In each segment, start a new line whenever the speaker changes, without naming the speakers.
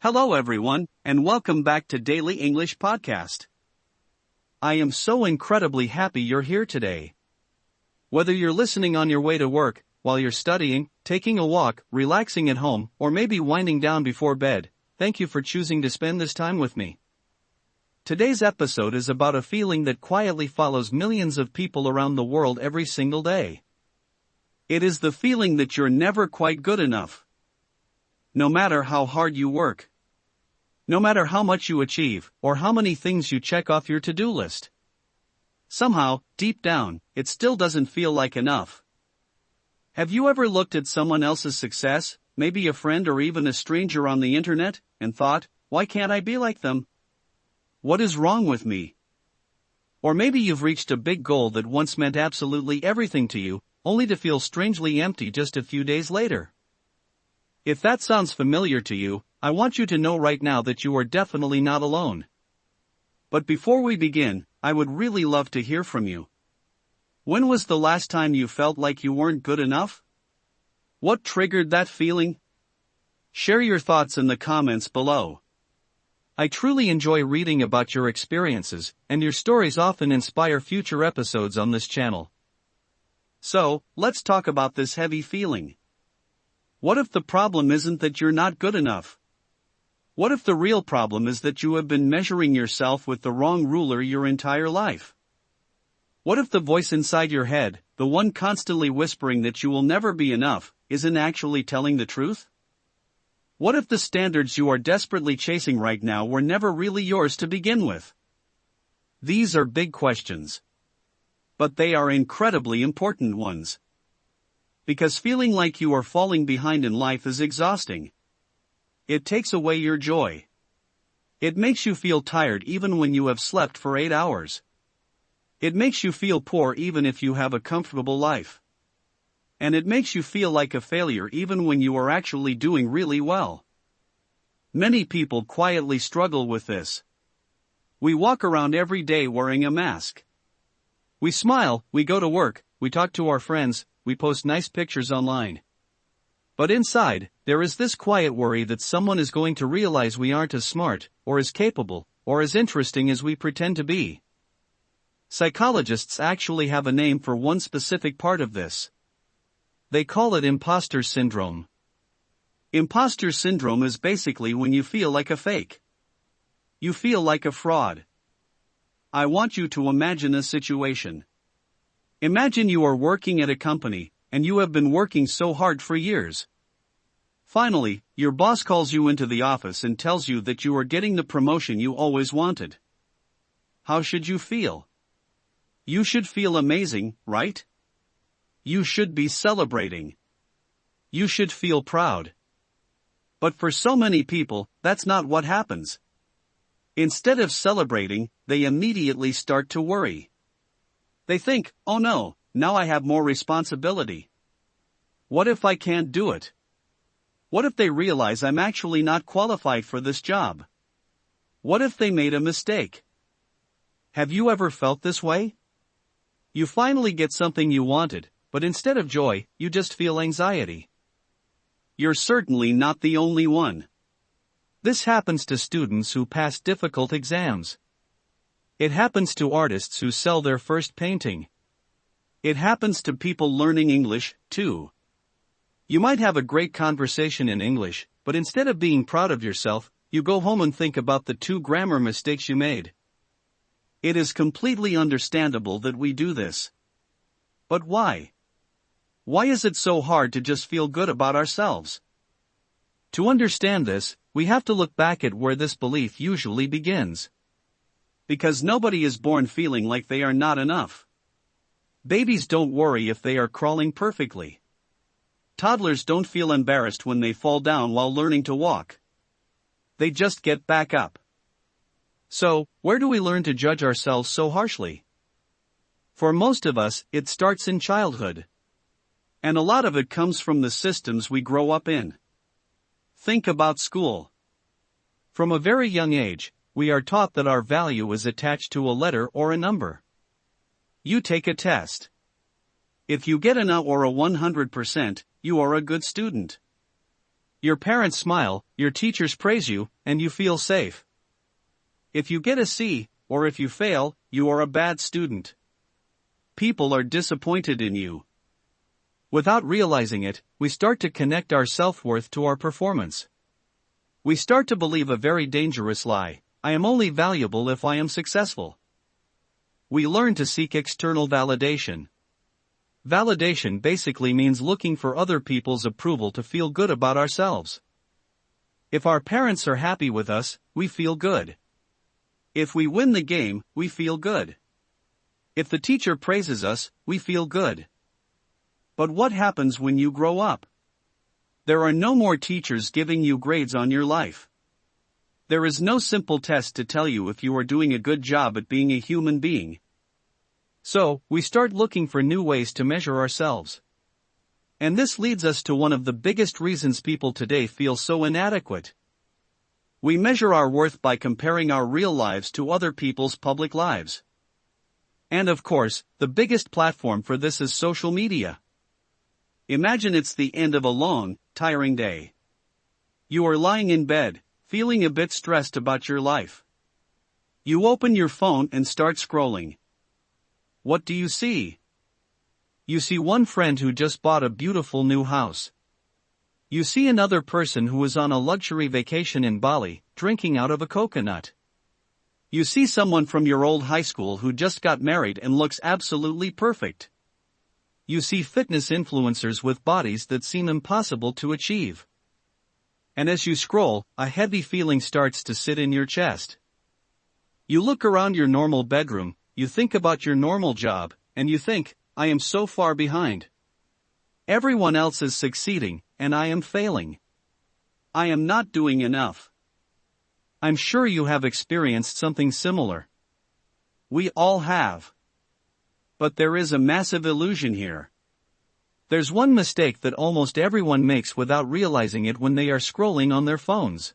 Hello everyone, and welcome back to Daily English Podcast. I am so incredibly happy you're here today. Whether you're listening on your way to work, while you're studying, taking a walk, relaxing at home, or maybe winding down before bed, thank you for choosing to spend this time with me. Today's episode is about a feeling that quietly follows millions of people around the world every single day. It is the feeling that you're never quite good enough. No matter how hard you work. No matter how much you achieve, or how many things you check off your to-do list. Somehow, deep down, it still doesn't feel like enough. Have you ever looked at someone else's success, maybe a friend or even a stranger on the internet, and thought, why can't I be like them? What is wrong with me? Or maybe you've reached a big goal that once meant absolutely everything to you, only to feel strangely empty just a few days later. If that sounds familiar to you, I want you to know right now that you are definitely not alone. But before we begin, I would really love to hear from you. When was the last time you felt like you weren't good enough? What triggered that feeling? Share your thoughts in the comments below. I truly enjoy reading about your experiences, and your stories often inspire future episodes on this channel. So, let's talk about this heavy feeling. What if the problem isn't that you're not good enough? What if the real problem is that you have been measuring yourself with the wrong ruler your entire life? What if the voice inside your head, the one constantly whispering that you will never be enough, isn't actually telling the truth? What if the standards you are desperately chasing right now were never really yours to begin with? These are big questions. But they are incredibly important ones. Because feeling like you are falling behind in life is exhausting. It takes away your joy. It makes you feel tired even when you have slept for 8 hours. It makes you feel poor even if you have a comfortable life. And it makes you feel like a failure even when you are actually doing really well. Many people quietly struggle with this. We walk around every day wearing a mask. We smile, we go to work, we talk to our friends, we post nice pictures online. But inside, there is this quiet worry that someone is going to realize we aren't as smart, or as capable, or as interesting as we pretend to be. Psychologists actually have a name for one specific part of this. They call it imposter syndrome. Imposter syndrome is basically when you feel like a fake. You feel like a fraud. I want you to imagine a situation. Imagine you are working at a company, and you have been working so hard for years. Finally, your boss calls you into the office and tells you that you are getting the promotion you always wanted. How should you feel? You should feel amazing, right? You should be celebrating. You should feel proud. But for so many people, that's not what happens. Instead of celebrating, they immediately start to worry. They think, oh no, now I have more responsibility. What if I can't do it? What if they realize I'm actually not qualified for this job? What if they made a mistake? Have you ever felt this way? You finally get something you wanted, but instead of joy, you just feel anxiety. You're certainly not the only one. This happens to students who pass difficult exams. It happens to artists who sell their first painting. It happens to people learning English, too. You might have a great conversation in English, but instead of being proud of yourself, you go home and think about the 2 grammar mistakes you made. It is completely understandable that we do this. But why? Why is it so hard to just feel good about ourselves? To understand this, we have to look back at where this belief usually begins. Because nobody is born feeling like they are not enough. Babies don't worry if they are crawling perfectly. Toddlers don't feel embarrassed when they fall down while learning to walk. They just get back up. So, where do we learn to judge ourselves so harshly? For most of us, it starts in childhood. And a lot of it comes from the systems we grow up in. Think about school. From a very young age, we are taught that our value is attached to a letter or a number. You take a test. If you get an A or a 100%, you are a good student. Your parents smile, your teachers praise you, and you feel safe. If you get a C, or if you fail, you are a bad student. People are disappointed in you. Without realizing it, we start to connect our self-worth to our performance. We start to believe a very dangerous lie: I am only valuable if I am successful. We learn to seek external validation. Validation basically means looking for other people's approval to feel good about ourselves. If our parents are happy with us, we feel good. If we win the game, we feel good. If the teacher praises us, we feel good. But what happens when you grow up? There are no more teachers giving you grades on your life. There is no simple test to tell you if you are doing a good job at being a human being. So, we start looking for new ways to measure ourselves. And this leads us to one of the biggest reasons people today feel so inadequate. We measure our worth by comparing our real lives to other people's public lives. And of course, the biggest platform for this is social media. Imagine it's the end of a long, tiring day. You are lying in bed, feeling a bit stressed about your life. You open your phone and start scrolling. What do you see? You see one friend who just bought a beautiful new house. You see another person who is on a luxury vacation in Bali, drinking out of a coconut. You see someone from your old high school who just got married and looks absolutely perfect. You see fitness influencers with bodies that seem impossible to achieve. And as you scroll, a heavy feeling starts to sit in your chest. You look around your normal bedroom, you think about your normal job, and you think, I am so far behind. Everyone else is succeeding, and I am failing. I am not doing enough. I'm sure you have experienced something similar. We all have. But there is a massive illusion here. There's one mistake that almost everyone makes without realizing it when they are scrolling on their phones.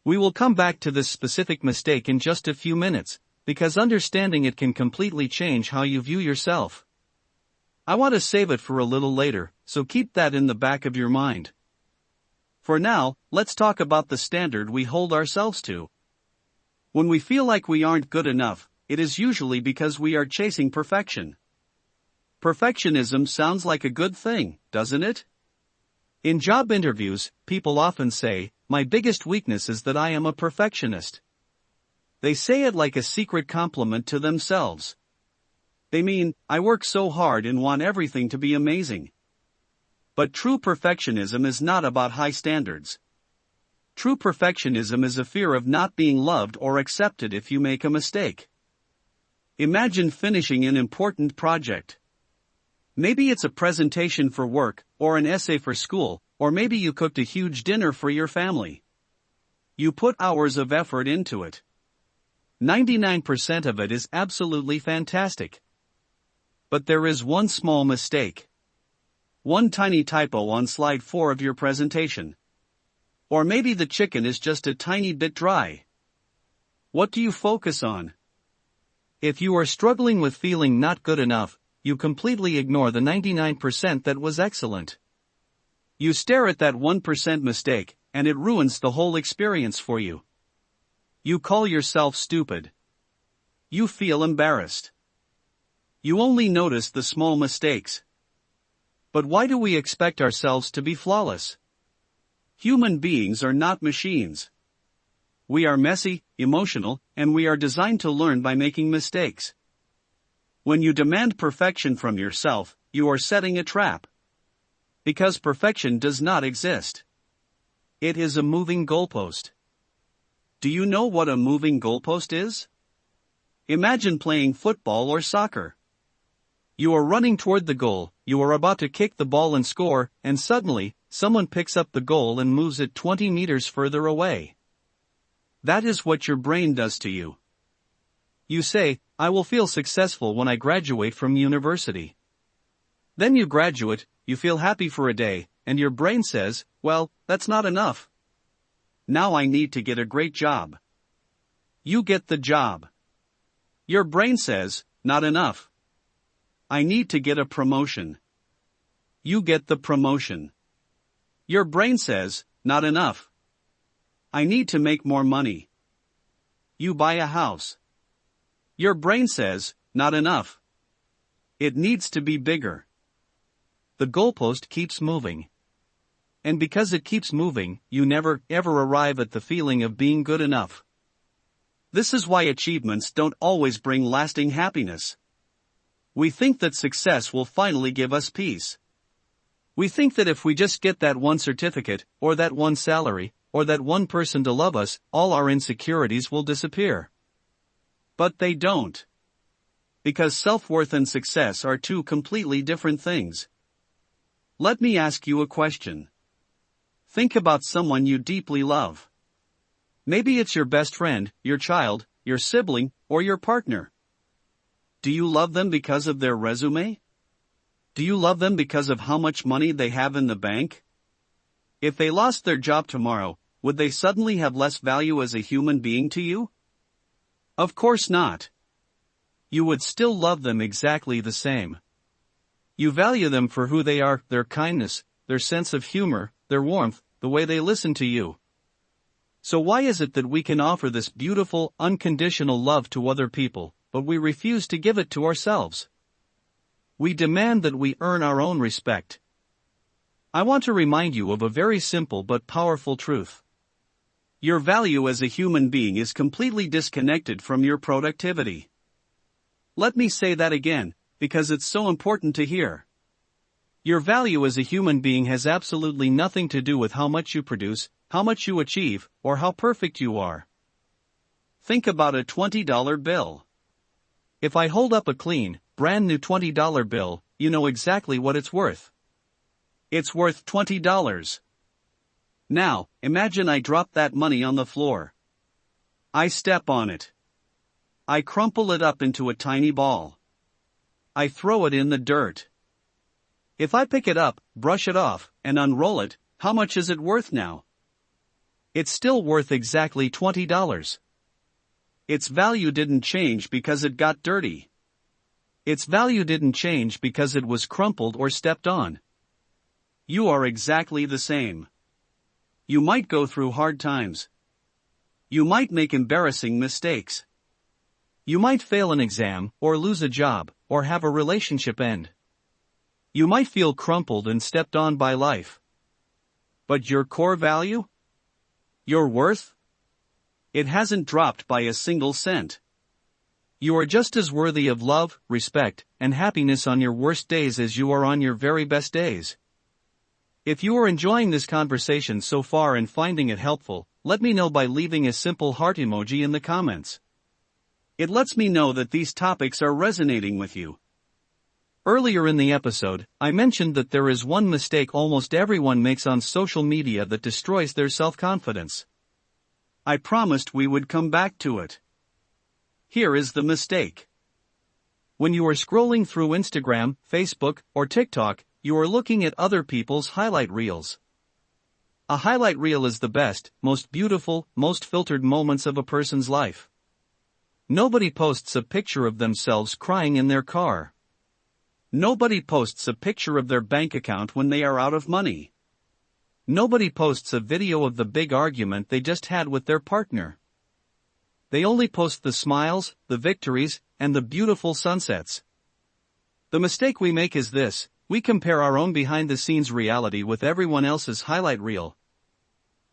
We will come back to this specific mistake in just a few minutes, because understanding it can completely change how you view yourself. I want to save it for a little later, so keep that in the back of your mind. For now, let's talk about the standard we hold ourselves to. When we feel like we aren't good enough, it is usually because we are chasing perfection. Perfectionism sounds like a good thing, doesn't it? In job interviews, people often say, my biggest weakness is that I am a perfectionist. They say it like a secret compliment to themselves. They mean, I work so hard and want everything to be amazing. But true perfectionism is not about high standards. True perfectionism is a fear of not being loved or accepted if you make a mistake. Imagine finishing an important project. Maybe it's a presentation for work, or an essay for school, or maybe you cooked a huge dinner for your family. You put hours of effort into it. 99% of it is absolutely fantastic. But there is one small mistake. One tiny typo on slide 4 of your presentation. Or maybe the chicken is just a tiny bit dry. What do you focus on? If you are struggling with feeling not good enough, you completely ignore the 99% that was excellent. You stare at that 1% mistake, and it ruins the whole experience for you. You call yourself stupid. You feel embarrassed. You only notice the small mistakes. But why do we expect ourselves to be flawless? Human beings are not machines. We are messy, emotional, and we are designed to learn by making mistakes. When you demand perfection from yourself, you are setting a trap. Because perfection does not exist. It is a moving goalpost. Do you know what a moving goalpost is? Imagine playing football or soccer. You are running toward the goal, you are about to kick the ball and score, and suddenly, someone picks up the goal and moves it 20 meters further away. That is what your brain does to you. You say, I will feel successful when I graduate from university. Then you graduate, you feel happy for a day, and your brain says, well, that's not enough. Now I need to get a great job. You get the job. Your brain says, not enough. I need to get a promotion. You get the promotion. Your brain says, not enough. I need to make more money. You buy a house. Your brain says, not enough. It needs to be bigger. The goalpost keeps moving. And because it keeps moving, you never, ever arrive at the feeling of being good enough. This is why achievements don't always bring lasting happiness. We think that success will finally give us peace. We think that if we just get that one certificate, or that one salary, or that one person to love us, all our insecurities will disappear. But they don't. Because self-worth and success are two completely different things. Let me ask you a question. Think about someone you deeply love. Maybe it's your best friend, your child, your sibling, or your partner. Do you love them because of their resume? Do you love them because of how much money they have in the bank? If they lost their job tomorrow, would they suddenly have less value as a human being to you? Of course not. You would still love them exactly the same. You value them for who they are, their kindness, their sense of humor, their warmth, the way they listen to you. So why is it that we can offer this beautiful, unconditional love to other people, but we refuse to give it to ourselves? We demand that we earn our own respect. I want to remind you of a very simple but powerful truth. Your value as a human being is completely disconnected from your productivity. Let me say that again, because it's so important to hear. Your value as a human being has absolutely nothing to do with how much you produce, how much you achieve, or how perfect you are. Think about a $20 bill. If I hold up a clean, brand new $20 bill, you know exactly what it's worth. It's worth $20. Now, imagine I drop that money on the floor. I step on it. I crumple it up into a tiny ball. I throw it in the dirt. If I pick it up, brush it off, and unroll it, how much is it worth now? It's still worth exactly $20. Its value didn't change because it got dirty. Its value didn't change because it was crumpled or stepped on. You are exactly the same. You might go through hard times. You might make embarrassing mistakes. You might fail an exam, or lose a job, or have a relationship end. You might feel crumpled and stepped on by life. But your core value? Your worth? It hasn't dropped by a single cent. You are just as worthy of love, respect, and happiness on your worst days as you are on your very best days. If you are enjoying this conversation so far and finding it helpful, let me know by leaving a simple heart emoji in the comments. It lets me know that these topics are resonating with you. Earlier in the episode, I mentioned that there is one mistake almost everyone makes on social media that destroys their self-confidence. I promised we would come back to it. Here is the mistake. When you are scrolling through Instagram, Facebook, or TikTok, you are looking at other people's highlight reels. A highlight reel is the best, most beautiful, most filtered moments of a person's life. Nobody posts a picture of themselves crying in their car. Nobody posts a picture of their bank account when they are out of money. Nobody posts a video of the big argument they just had with their partner. They only post the smiles, the victories, and the beautiful sunsets. The mistake we make is this: we compare our own behind-the-scenes reality with everyone else's highlight reel.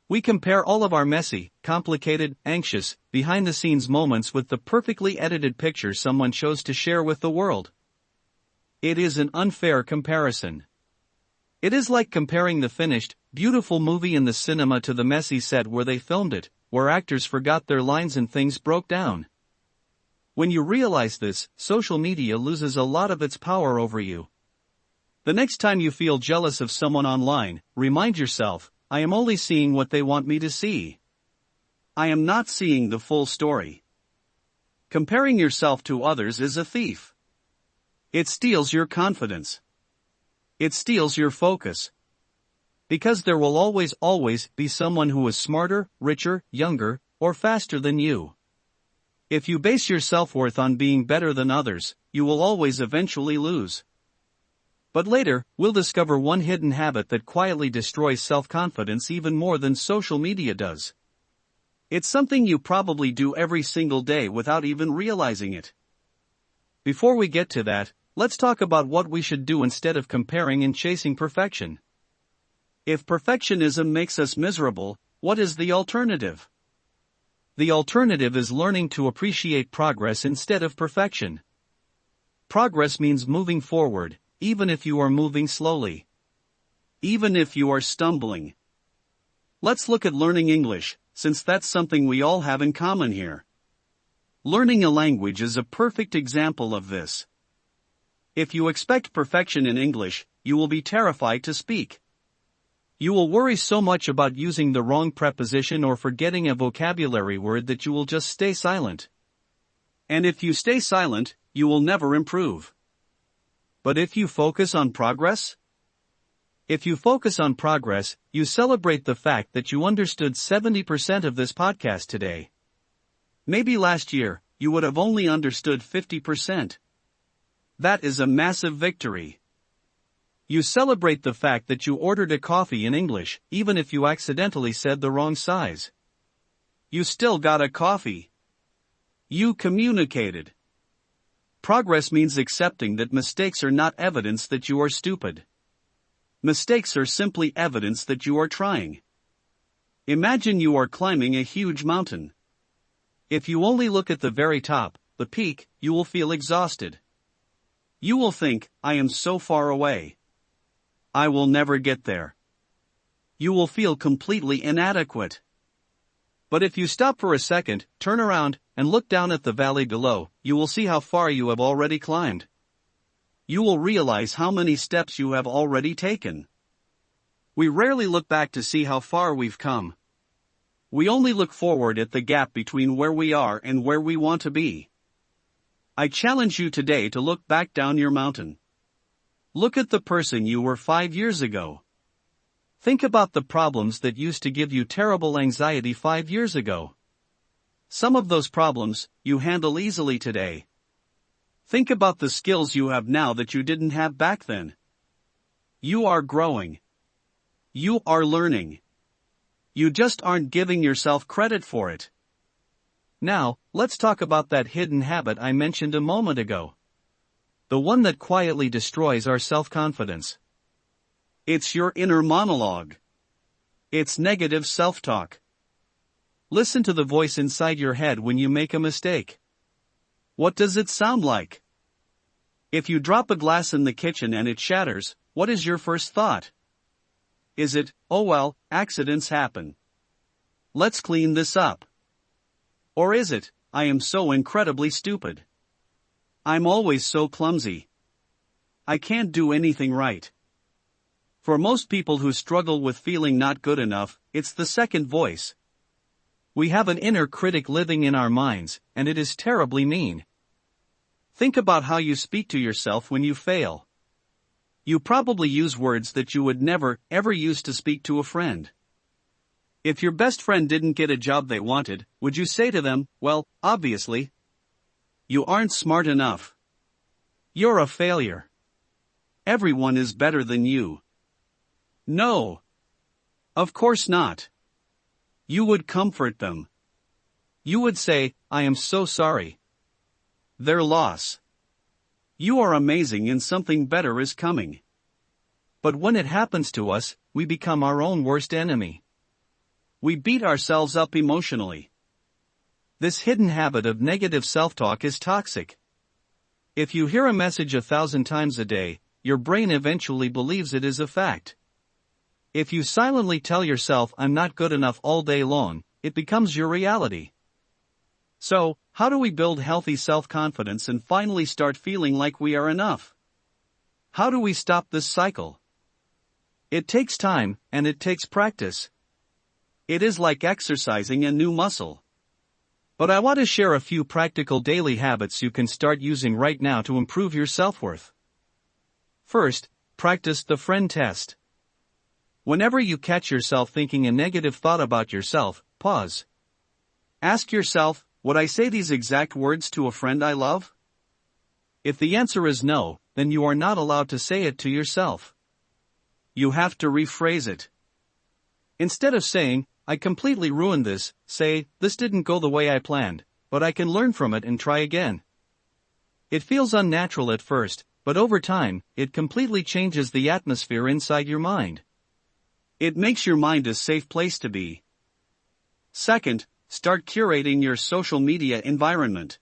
We compare all of our messy, complicated, anxious, behind-the-scenes moments with the perfectly edited picture someone chose to share with the world. It is an unfair comparison. It is like comparing the finished, beautiful movie in the cinema to the messy set where they filmed it, where actors forgot their lines and things broke down. When you realize this, social media loses a lot of its power over you. The next time you feel jealous of someone online, remind yourself, I am only seeing what they want me to see. I am not seeing the full story. Comparing yourself to others is a thief. It steals your confidence. It steals your focus. Because there will always be someone who is smarter, richer, younger, or faster than you. If you base your self-worth on being better than others, you will always eventually lose. But later, we'll discover one hidden habit that quietly destroys self-confidence even more than social media does. It's something you probably do every single day without even realizing it. Before we get to that, let's talk about what we should do instead of comparing and chasing perfection. If perfectionism makes us miserable, what is the alternative? The alternative is learning to appreciate progress instead of perfection. Progress means moving forward, even if you are moving slowly. Even if you are stumbling. Let's look at learning English, since that's something we all have in common here. Learning a language is a perfect example of this. If you expect perfection in English, you will be terrified to speak. You will worry so much about using the wrong preposition or forgetting a vocabulary word that you will just stay silent. And if you stay silent, you will never improve. But if you focus on progress? If you focus on progress, you celebrate the fact that you understood 70% of this podcast today. Maybe last year, you would have only understood 50%. That is a massive victory. You celebrate the fact that you ordered a coffee in English, even if you accidentally said the wrong size. You still got a coffee. You communicated. Progress means accepting that mistakes are not evidence that you are stupid. Mistakes are simply evidence that you are trying. Imagine you are climbing a huge mountain. If you only look at the very top, the peak, you will feel exhausted. You will think, I am so far away. I will never get there. You will feel completely inadequate. But if you stop for a second, turn around, and look down at the valley below, you will see how far you have already climbed. You will realize how many steps you have already taken. We rarely look back to see how far we've come. We only look forward at the gap between where we are and where we want to be. I challenge you today to look back down your mountain. Look at the person you were 5 years ago. Think about the problems that used to give you terrible anxiety 5 years ago. Some of those problems, you handle easily today. Think about the skills you have now that you didn't have back then. You are growing. You are learning. You just aren't giving yourself credit for it. Now, let's talk about that hidden habit I mentioned a moment ago. The one that quietly destroys our self-confidence. It's your inner monologue. It's negative self-talk. Listen to the voice inside your head when you make a mistake. What does it sound like? If you drop a glass in the kitchen and it shatters, what is your first thought? Is it, oh well, accidents happen. Let's clean this up. Or is it, I am so incredibly stupid. I'm always so clumsy. I can't do anything right. For most people who struggle with feeling not good enough, it's the second voice. We have an inner critic living in our minds, and it is terribly mean. Think about how you speak to yourself when you fail. You probably use words that you would never, ever use to speak to a friend. If your best friend didn't get a job they wanted, would you say to them, well, obviously, you aren't smart enough. You're a failure. Everyone is better than you. No. Of course not. You would comfort them. You would say, I am so sorry. Their loss. You are amazing and something better is coming. But when it happens to us, we become our own worst enemy. We beat ourselves up emotionally. This hidden habit of negative self-talk is toxic. If you hear a message 1,000 times a day, your brain eventually believes it is a fact. If you silently tell yourself I'm not good enough all day long, it becomes your reality. So, how do we build healthy self-confidence and finally start feeling like we are enough? How do we stop this cycle? It takes time, and it takes practice. It is like exercising a new muscle. But I want to share a few practical daily habits you can start using right now to improve your self-worth. First, practice the friend test. Whenever you catch yourself thinking a negative thought about yourself, pause. Ask yourself, would I say these exact words to a friend I love? If the answer is no, then you are not allowed to say it to yourself. You have to rephrase it. Instead of saying, "I completely ruined this," say, "This didn't go the way I planned, but I can learn from it and try again." It feels unnatural at first, but over time, it completely changes the atmosphere inside your mind. It makes your mind a safe place to be. Second, start curating your social media environment.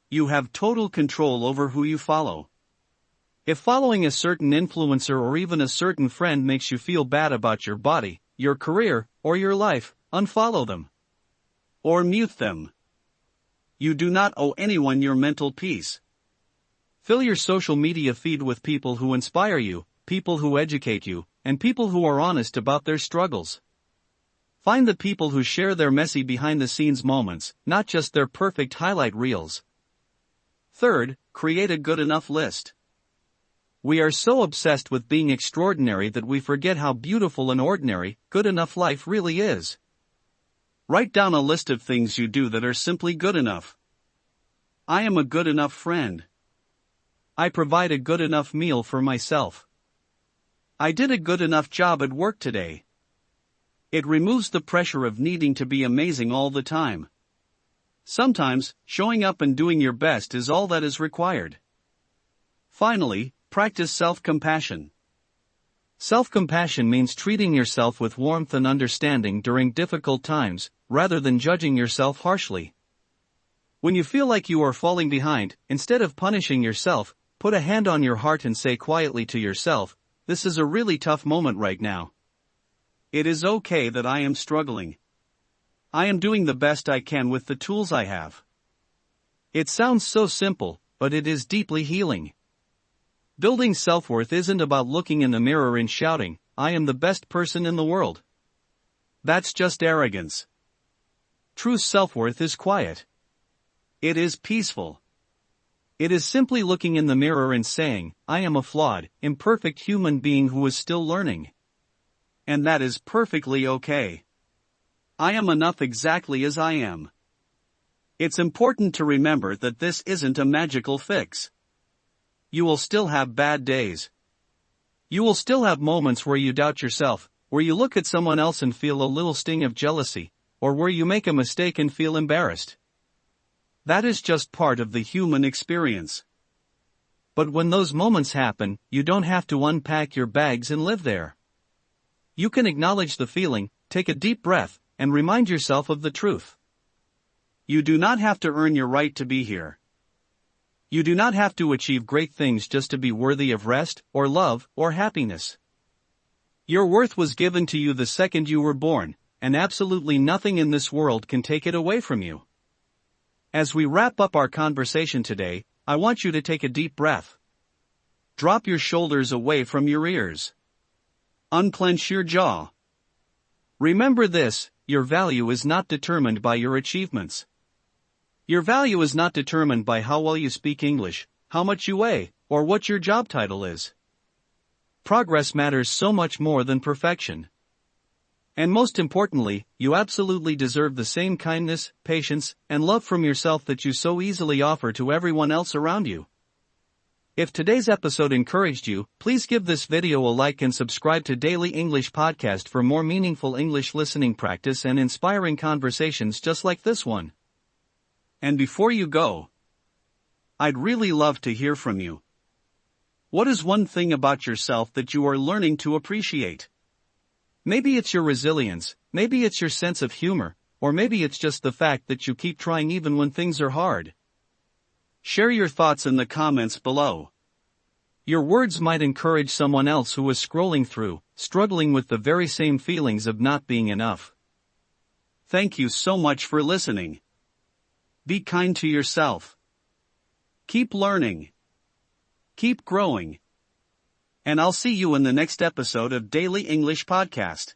You have total control over who you follow. If following a certain influencer or even a certain friend makes you feel bad about your body, your career, or your life, unfollow them. Or mute them. You do not owe anyone your mental peace. Fill your social media feed with people who inspire you, people who educate you, and people who are honest about their struggles. Find the people who share their messy behind-the-scenes moments, not just their perfect highlight reels. Third, create a good enough list. We are so obsessed with being extraordinary that we forget how beautiful and ordinary, good enough life really is. Write down a list of things you do that are simply good enough. I am a good enough friend. I provide a good enough meal for myself. I did a good enough job at work today. It removes the pressure of needing to be amazing all the time. Sometimes, showing up and doing your best is all that is required. Finally, practice self-compassion. Self-compassion means treating yourself with warmth and understanding during difficult times, rather than judging yourself harshly. When you feel like you are falling behind, instead of punishing yourself, put a hand on your heart and say quietly to yourself, "This is a really tough moment right now. It is okay that I am struggling. I am doing the best I can with the tools I have." It sounds so simple, but it is deeply healing. Building self-worth isn't about looking in the mirror and shouting, "I am the best person in the world." That's just arrogance. True self-worth is quiet. It is peaceful. It is simply looking in the mirror and saying, "I am a flawed, imperfect human being who is still learning. And that is perfectly okay. I am enough exactly as I am." It's important to remember that this isn't a magical fix. You will still have bad days. You will still have moments where you doubt yourself, where you look at someone else and feel a little sting of jealousy, or where you make a mistake and feel embarrassed. That is just part of the human experience. But when those moments happen, you don't have to unpack your bags and live there. You can acknowledge the feeling, take a deep breath, and remind yourself of the truth. You do not have to earn your right to be here. You do not have to achieve great things just to be worthy of rest, or love, or happiness. Your worth was given to you the second you were born, and absolutely nothing in this world can take it away from you. As we wrap up our conversation today, I want you to take a deep breath. Drop your shoulders away from your ears. Unclench your jaw. Remember this, your value is not determined by your achievements. Your value is not determined by how well you speak English, how much you weigh, or what your job title is. Progress matters so much more than perfection. And most importantly, you absolutely deserve the same kindness, patience, and love from yourself that you so easily offer to everyone else around you. If today's episode encouraged you, please give this video a like and subscribe to Daily English Podcast for more meaningful English listening practice and inspiring conversations just like this one. And before you go, I'd really love to hear from you. What is one thing about yourself that you are learning to appreciate? Maybe it's your resilience, maybe it's your sense of humor, or maybe it's just the fact that you keep trying even when things are hard. Share your thoughts in the comments below. Your words might encourage someone else who is scrolling through, struggling with the very same feelings of not being enough. Thank you so much for listening. Be kind to yourself. Keep learning. Keep growing. And I'll see you in the next episode of Daily English Podcast.